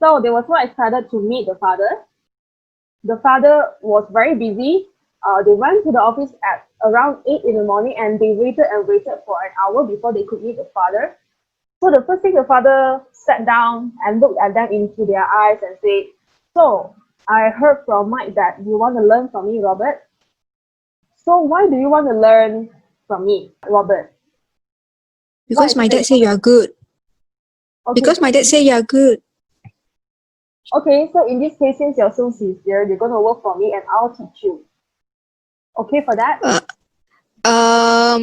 So they were so excited to meet the father. The father was very busy. They went to the office at around 8 in the morning and they waited and waited for an hour before they could meet the father. So the first thing the father sat down and looked at them into their eyes and said, "So, I heard from Mike that you want to learn from me, Robert. So why do you want to learn from me, Robert? What Because is it my that dad you said you are good. okay, Because my dad said you are good. okay, so in this case, since you're so sincere, you're going to work for me and I'll teach you. Okay for that? Uh,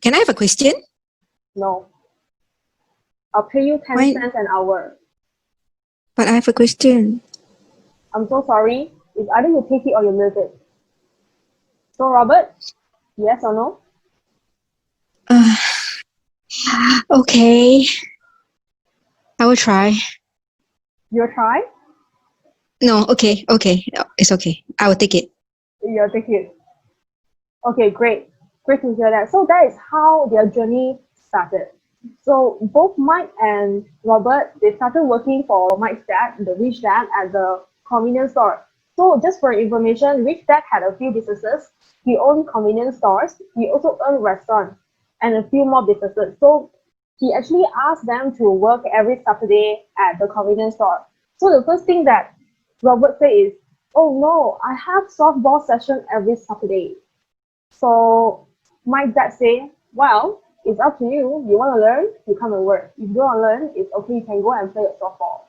can I have a question? No. I'll pay you 10 Why? cents an hour. But I have a question. I'm so sorry. It's either you take it or you leave it. So, Robert, yes or no? Uh, okay. I will try. You'll try? No, okay. It's okay. I will take it. You'll take it. Okay, great. Great to hear that. So that is how their journey started. So both Mike and Robert, they started working for Mike's dad, the rich dad, at the convenience store. So just for information, rich dad had a few businesses. He owned convenience stores. He also owned restaurants and a few more businesses. So he actually asked them to work every Saturday at the convenience store. So the first thing that Robert said is, "Oh no, I have softball session every Saturday." So my dad say, "Well, it's up to you. You want to learn, you come and work. If you don't want to learn, it's okay. You can go and play your softball."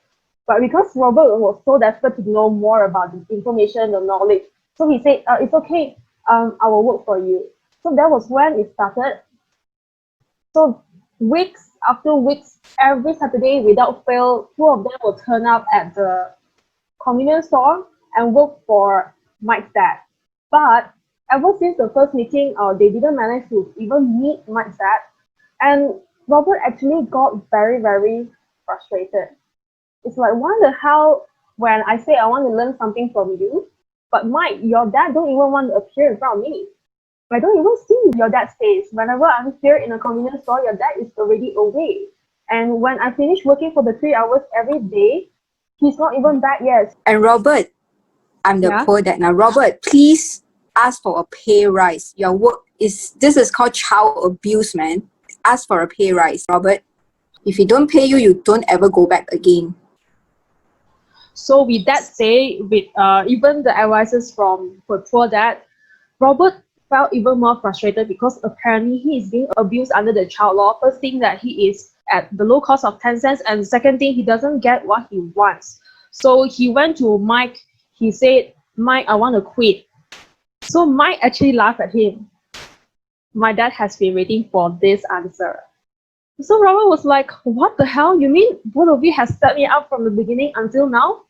But because Robert was so desperate to know more about the information, the knowledge, so he said, "It's okay. I will work for you." So that was when it started. So weeks after weeks, every Saturday without fail, two of them will turn up at the convenience store and work for Mike's dad. But ever since the first meeting, they didn't manage to even meet Mike's dad. And Robert actually got very, very frustrated. It's like, why the hell, when I say I want to learn something from you, but Mike, your dad don't even want to appear in front of me. I don't even see your dad's face. Whenever I'm here in a convenience store, your dad is already away. And when I finish working for the 3 hours every day, he's not even back yet. And Robert, I'm the Yeah. poor dad now. Robert, please ask for a pay rise. Your work this is called child abuse, man. Ask for a pay rise, Robert. If he don't pay you, you don't ever go back again. So with that say, with even the advices from poor dad, Robert felt even more frustrated because apparently he is being abused under the child law. First thing that he is at the low cost of 10 cents, and second thing, he doesn't get what he wants. So he went to Mike. He said, "Mike, I want to quit." So Mike actually laughed at him. My dad has been waiting for this answer. So Robert was like, "What the hell? You mean both of you has set me up from the beginning until now?"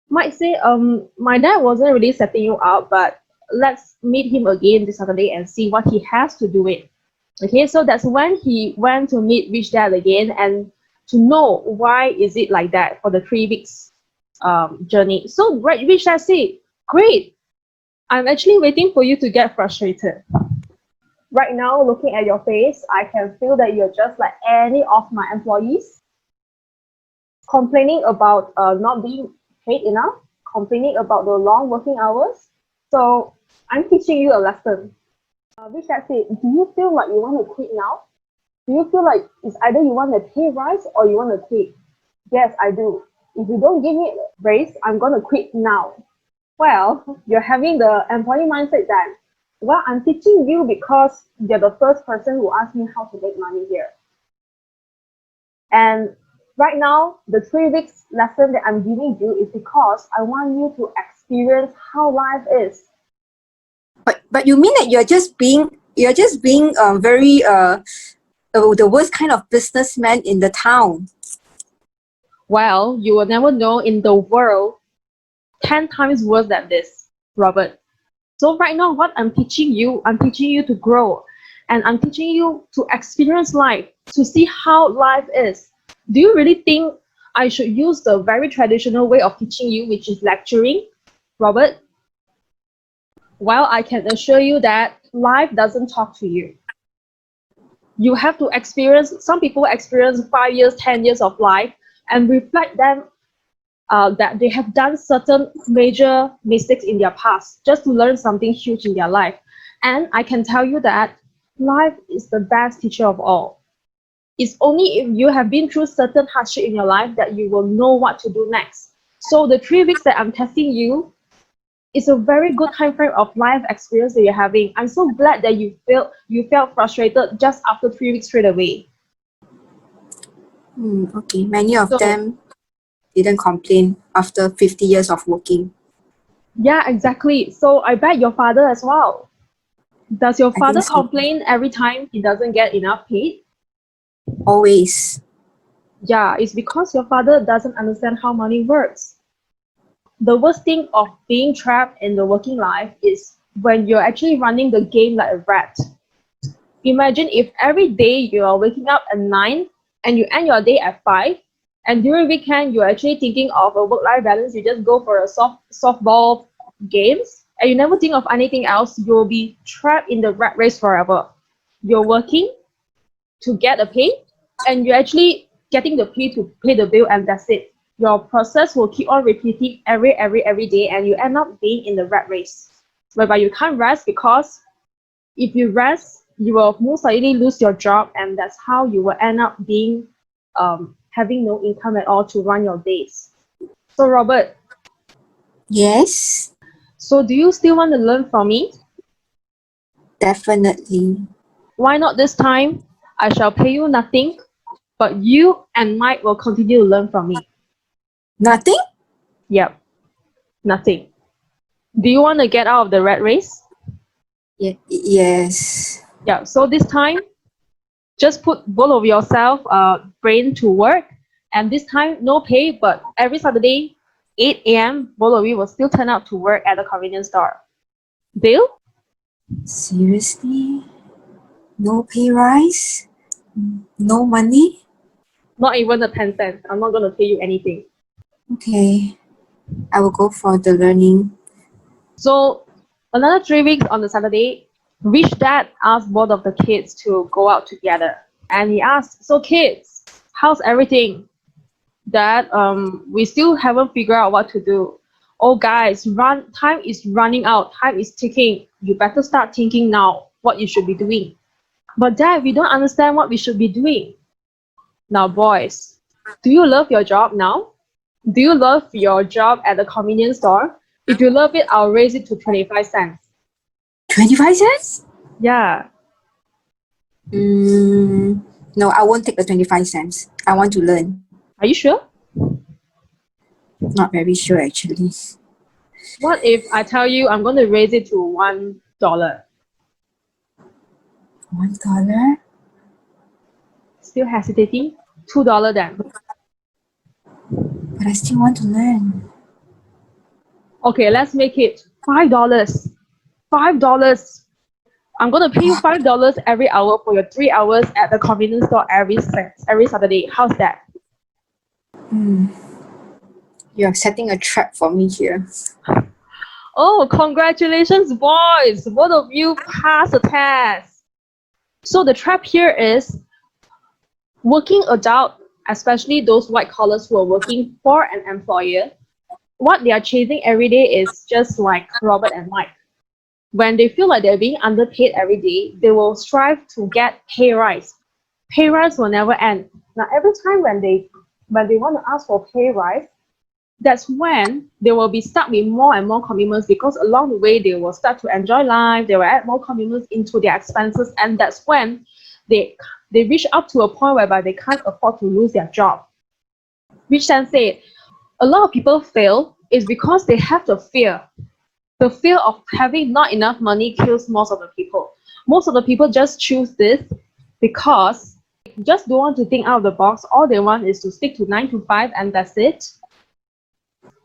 Might say, my dad wasn't really setting you up, but let's meet him again this Saturday and see what he has to do it. Okay, so that's when he went to meet Rich Dad again and to know why is it like that for the 3 weeks journey. So Rich Dad said, "Great, I'm actually waiting for you to get frustrated. Right now, looking at your face, I can feel that you're just like any of my employees, complaining about not being paid enough, complaining about the long working hours. So I'm teaching you a lesson." Rich Dad said, "Do you feel like you want to quit now? Do you feel like it's either you want a pay rise or you want to quit?" "Yes, I do. If you don't give me a raise, I'm going to quit now." Well, you're having the employee mindset that, well, I'm teaching you because you're the first person who asked me how to make money here. And right now, the 3 weeks lesson that I'm giving you is because I want you to experience how life is. But you mean that you're just being very the worst kind of businessman in the town. Well, you will never know in the world 10 times worse than this, Robert. So right now, what I'm teaching you to grow. And I'm teaching you to experience life, to see how life is. Do you really think I should use the very traditional way of teaching you, which is lecturing, Robert? Well, I can assure you that life doesn't talk to you. You have to experience, some people experience 5 years, 10 years of life, and reflect them that they have done certain major mistakes in their past just to learn something huge in their life. And I can tell you that life is the best teacher of all. It's only if you have been through certain hardship in your life that you will know what to do next. So the 3 weeks that I'm testing you is a very good time frame of life experience that you're having. I'm so glad that you felt frustrated just after 3 weeks straight away. Okay, many of So them didn't complain after 50 years of working. yeah, exactly. So I bet your father as well. Does your I think father so. complain every time he doesn't get enough paid? Always. Yeah, it's because your father doesn't understand how money works. The worst thing of being trapped in the working life is when you're actually running the game like a rat. Imagine if every day you are waking up at 9 and you end your day at 5, and during weekend you're actually thinking of a work-life balance, you just go for a softball games and you never think of anything else, you'll be trapped in the rat race forever. You're working to get a pay and you're actually getting the pay to pay the bill and that's it. Your process will keep on repeating every day and you end up being in the rat race whereby you can't rest because if you rest, you will most likely lose your job, and that's how you will end up being having no income at all to run your days. So, Robert, Yes, so do you still want to learn from me? definitely. Why not this time? I shall pay you nothing, but you and Mike will continue to learn from me. Nothing? Yep, nothing. Do you want to get out of the rat race? Yes. Yeah, so this time, just put both of yourself brain to work, and this time no pay, but every Saturday 8 a.m. both of you will still turn up to work at the convenience store. Deal? Seriously? No pay rise? No money? Not even a 10 cents. I'm not going to pay you anything. Okay, I will go for the learning. So another 3 weeks on the Saturday, Rich Dad asked both of the kids to go out together, and he asked, "So kids, how's everything?" Dad, we still haven't figured out what to do. Oh guys, time is running out, time is ticking. You better start thinking now what you should be doing. But Dad, we don't understand what we should be doing. Now boys, do you love your job now? Do you love your job at the convenience store? If you love it, I'll raise it to 25 cents. 25 cents? Yeah. No, I won't take the 25 cents. I want to learn. Are you sure? Not very sure actually. What if I tell you I'm going to raise it to $1? $1? Still hesitating? $2 then. But I still want to learn. Okay, let's make it $5. $5. I'm gonna pay you $5 every hour for your 3 hours at the convenience store every Saturday. How's that? You're setting a trap for me here. Oh, congratulations, boys! Both of you passed the test. So the trap here is working adult, especially those white collars who are working for an employer. What they are chasing every day is just like Robert and Mike. When they feel like they're being underpaid every day, they will strive to get pay rise. Pay rise will never end. Now, every time when they want to ask for pay rise, that's when they will be stuck with more and more commitments because along the way they will start to enjoy life. They will add more commitments into their expenses, and that's when they reach up to a point whereby they can't afford to lose their job. Which then said, a lot of people fail is because they have the fear. The fear of having not enough money kills most of the people. Most of the people just choose this because they just don't want to think out of the box. All they want is to stick to 9 to 5 and that's it.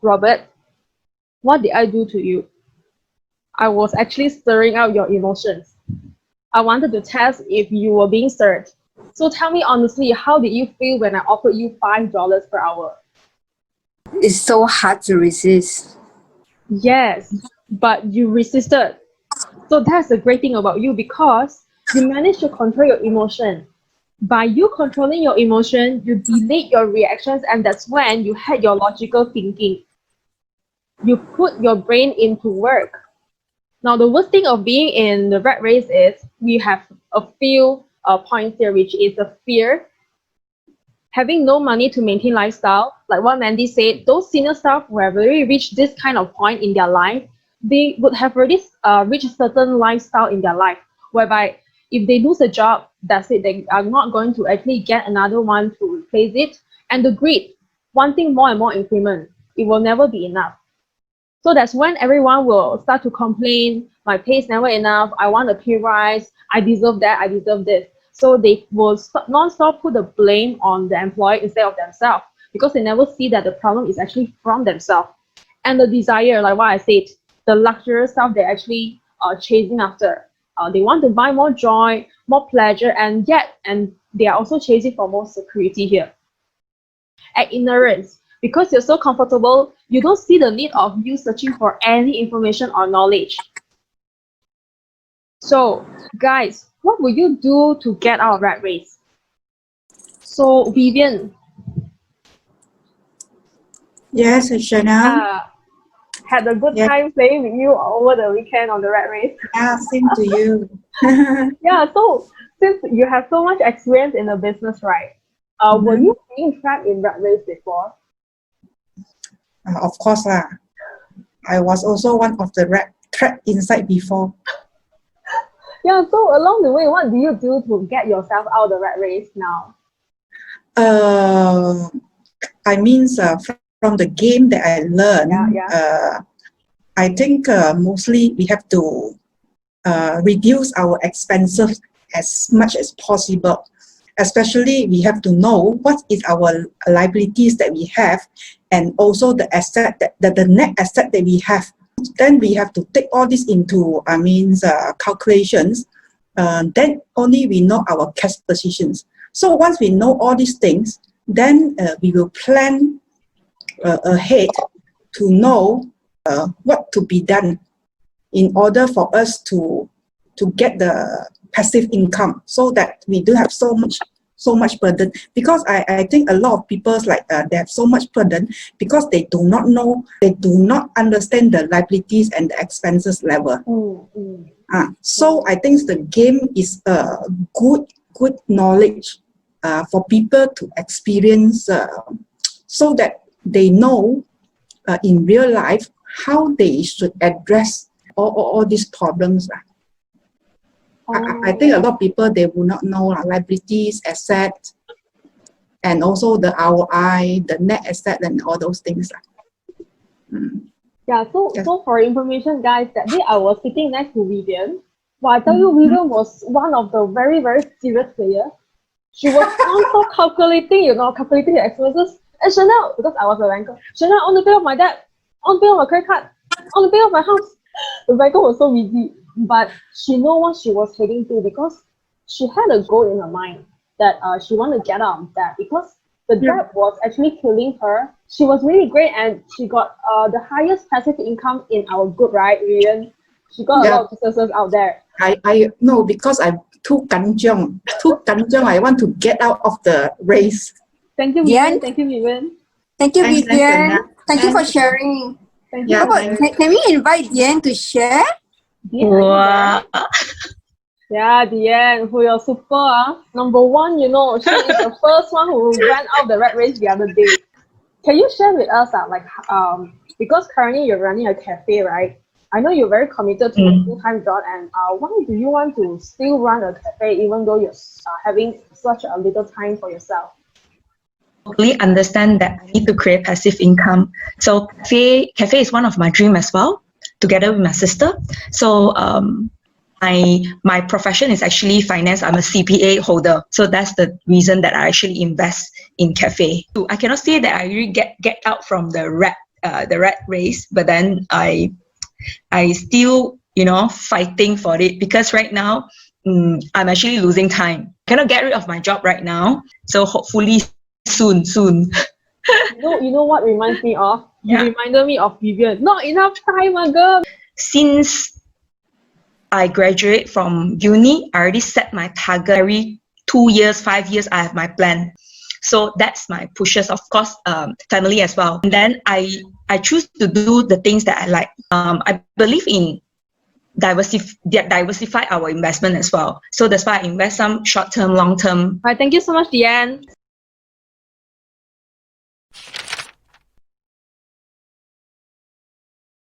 Robert, what did I do to you? I was actually stirring out your emotions. I wanted to test if you were being stirred. So tell me honestly, how did you feel when I offered you $5 per hour? It's so hard to resist. Yes, but you resisted. So that's the great thing about you because you managed to control your emotion. By you controlling your emotion, you delete your reactions, and that's when you had your logical thinking. You put your brain into work. Now, the worst thing of being in the rat race is we have a few points here, which is a fear, having no money to maintain lifestyle. Like what Mandy said, those senior staff who have already reached this kind of point in their life, they would have already reached a certain lifestyle in their life, whereby if they lose a job, that's it. They are not going to actually get another one to replace it. And the greed, wanting more and more increment, it will never be enough. So that's when everyone will start to complain, my pay is never enough, I want a pay rise, I deserve that, I deserve this. So they will non-stop put the blame on the employee instead of themselves, because they never see that the problem is actually from themselves. And the desire, like what I said, the luxurious stuff they're actually chasing after. They want to buy more joy, more pleasure, and they are also chasing for more security here. At ignorance, because you're so comfortable, you don't see the need of you searching for any information or knowledge. So, guys, what will you do to get out of rat race? So, Vivian. Yes, Shana. Had a good time playing with you over the weekend on the rat race. Yeah, same to you. Yeah, so since you have so much experience in the business, right? Were you being trapped in rat race before? Of course lah. I was also one of the rat trapped inside before. Yeah, so along the way, what do you do to get yourself out of the rat race now? I mean, from the game that I learned, I think mostly we have to reduce our expenses as much as possible. Especially, we have to know what is our liabilities that we have, and also the asset the net asset that we have. Then we have to take all this into calculations. Then only we know our cash positions. So once we know all these things, then we will plan ahead to know what to be done in order for us to get the passive income, so that we do have so much burden. Because I think a lot of people they have so much burden because they do not know, they do not understand the liabilities and the expenses level. So I think the game is a good knowledge for people to experience, so that they know in real life how they should address all these problems. I think a lot of people, they will not know liabilities, assets, and also the ROI, the net asset, and all those things. Yeah, so for information, guys, that day I was sitting next to Vivian. Well, I tell you, Vivian was one of the very, very serious players. She was also calculating the expenses. And Chanel, because I was a banker, Chanel, I want to pay off my debt, I want to pay off my credit card, I want to pay off my house. The banker was so busy, but she knew what she was heading to, because she had a goal in her mind that she wanted to get out of that, because the debt was actually killing her. She was really great, and she got the highest passive income in our group, right, Vivian? She got a lot of businesses out there. I know, because I'm too kanjiong. I want to get out of the race. Thank you, Vivian. Thank you, Vivian. Thank you, Vivian. Thank you for sharing. Thank you. Can we invite Diane to share? Wow. Yeah, Diane, who you're super. Number one, she is the first one who ran out the rat race the other day. Can you share with us, because currently you're running a cafe, right? I know you're very committed to a full-time job, and why do you want to still run a cafe even though you're having such a little time for yourself? Totally understand that I need to create passive income. So cafe is one of my dreams as well, together with my sister. So my profession is actually finance. I'm a CPA holder, so that's the reason that I actually invest in cafe. So I cannot say that I really get out from the rat race, but then I still fighting for it, because right now I'm actually losing time. I cannot get rid of my job right now, so hopefully soon. You know what reminds me of? You reminded me of Vivian. Not enough time, girl. Since I graduate from uni, I already set my target 2 years, 5 years, I have my plan. So that's my pushes, of course, family as well. And then I choose to do the things that I like. I believe in diversify our investment as well. So that's why I invest some short-term, long-term. All right, thank you so much, Deanne.